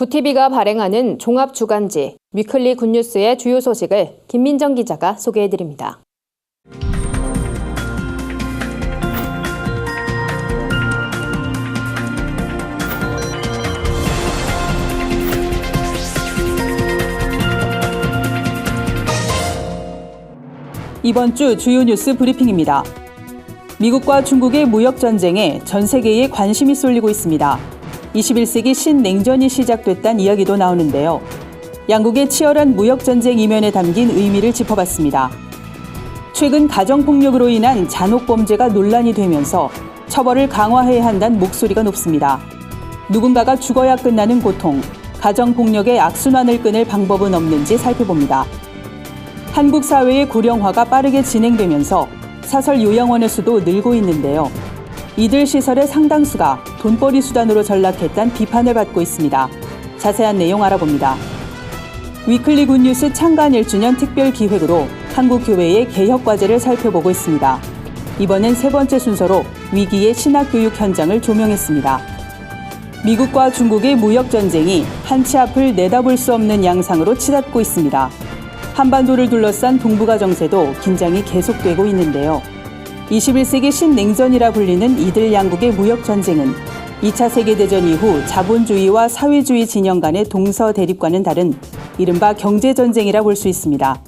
구티비가 발행하는 종합 주간지 위클리 굿뉴스의 주요 소식을 김민정 기자가 소개해드립니다. 이번 주 주요 뉴스 브리핑입니다. 미국과 중국의 무역 전쟁에 전 세계에 관심이 쏠리고 있습니다. 21세기 신냉전이 시작됐다는 이야기도 나오는데요. 양국의 치열한 무역 전쟁 이면에 담긴 의미를 짚어봤습니다. 최근 가정폭력으로 인한 잔혹범죄가 논란이 되면서 처벌을 강화해야 한다는 목소리가 높습니다. 누군가가 죽어야 끝나는 고통, 가정폭력의 악순환을 끊을 방법은 없는지 살펴봅니다. 한국 사회의 고령화가 빠르게 진행되면서 사설 요양원의 수도 늘고 있는데요. 이들 시설의 상당수가 돈벌이 수단으로 전락했다는 비판을 받고 있습니다. 자세한 내용 알아봅니다. 위클리 굿뉴스 창간 1주년 특별 기획으로 한국 교회의 개혁 과제를 살펴보고 있습니다. 이번엔 세 번째 순서로 위기의 신학교육 현장을 조명했습니다. 미국과 중국의 무역 전쟁이 한치 앞을 내다볼 수 없는 양상으로 치닫고 있습니다. 한반도를 둘러싼 동북아 정세도 긴장이 계속되고 있는데요. 21세기 신냉전이라 불리는 이들 양국의 무역 전쟁은 2차 세계대전 이후 자본주의와 사회주의 진영 간의 동서 대립과는 다른 이른바 경제전쟁이라 볼 수 있습니다.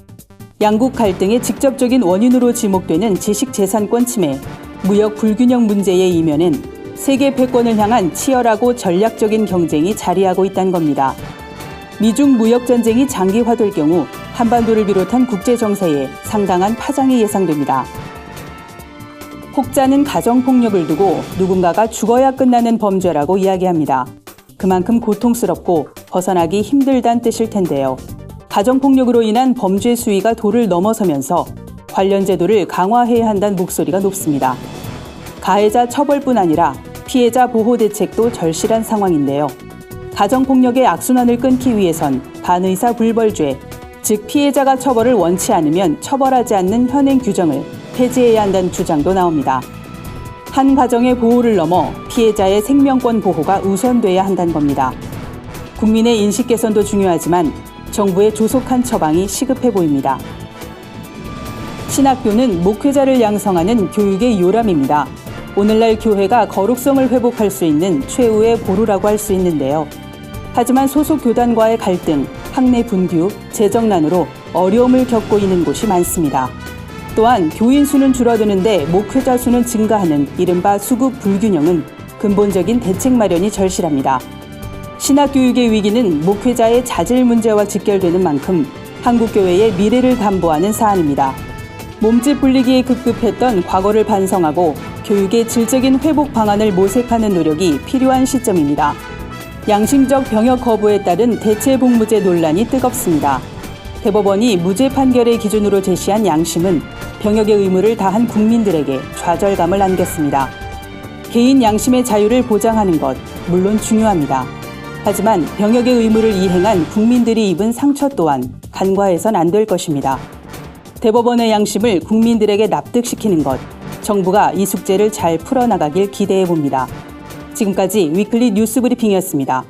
양국 갈등의 직접적인 원인으로 지목되는 지식재산권 침해, 무역 불균형 문제의 이면엔 세계 패권을 향한 치열하고 전략적인 경쟁이 자리하고 있다는 겁니다. 미중 무역 전쟁이 장기화될 경우 한반도를 비롯한 국제 정세에 상당한 파장이 예상됩니다. 혹자는 가정폭력을 두고 누군가가 죽어야 끝나는 범죄라고 이야기합니다. 그만큼 고통스럽고 벗어나기 힘들다는 뜻일 텐데요. 가정폭력으로 인한 범죄 수위가 도를 넘어서면서 관련 제도를 강화해야 한다는 목소리가 높습니다. 가해자 처벌뿐 아니라 피해자 보호 대책도 절실한 상황인데요. 가정폭력의 악순환을 끊기 위해선 반의사 불벌죄, 즉 피해자가 처벌을 원치 않으면 처벌하지 않는 현행 규정을 폐지해야 한다는 주장도 나옵니다. 한 가정의 보호를 넘어 피해자의 생명권 보호가 우선돼야 한다는 겁니다. 국민의 인식 개선도 중요하지만 정부의 조속한 처방이 시급해 보입니다. 신학교는 목회자를 양성하는 교육의 요람입니다. 오늘날 교회가 거룩성을 회복할 수 있는 최후의 보루라고 할 수 있는데요. 하지만 소속 교단과의 갈등, 학내 분규, 재정난으로 어려움을 겪고 있는 곳이 많습니다. 또한 교인 수는 줄어드는데 목회자 수는 증가하는 이른바 수급 불균형은 근본적인 대책 마련이 절실합니다. 신학교육의 위기는 목회자의 자질 문제와 직결되는 만큼 한국교회의 미래를 담보하는 사안입니다. 몸집 불리기에 급급했던 과거를 반성하고 교육의 질적인 회복 방안을 모색하는 노력이 필요한 시점입니다. 양심적 병역 거부에 따른 대체복무제 논란이 뜨겁습니다. 대법원이 무죄 판결의 기준으로 제시한 양심은 병역의 의무를 다한 국민들에게 좌절감을 안겼습니다. 개인 양심의 자유를 보장하는 것, 물론 중요합니다. 하지만 병역의 의무를 이행한 국민들이 입은 상처 또한 간과해선 안 될 것입니다. 대법원의 양심을 국민들에게 납득시키는 것, 정부가 이 숙제를 잘 풀어나가길 기대해 봅니다. 지금까지 위클리 뉴스 브리핑이었습니다.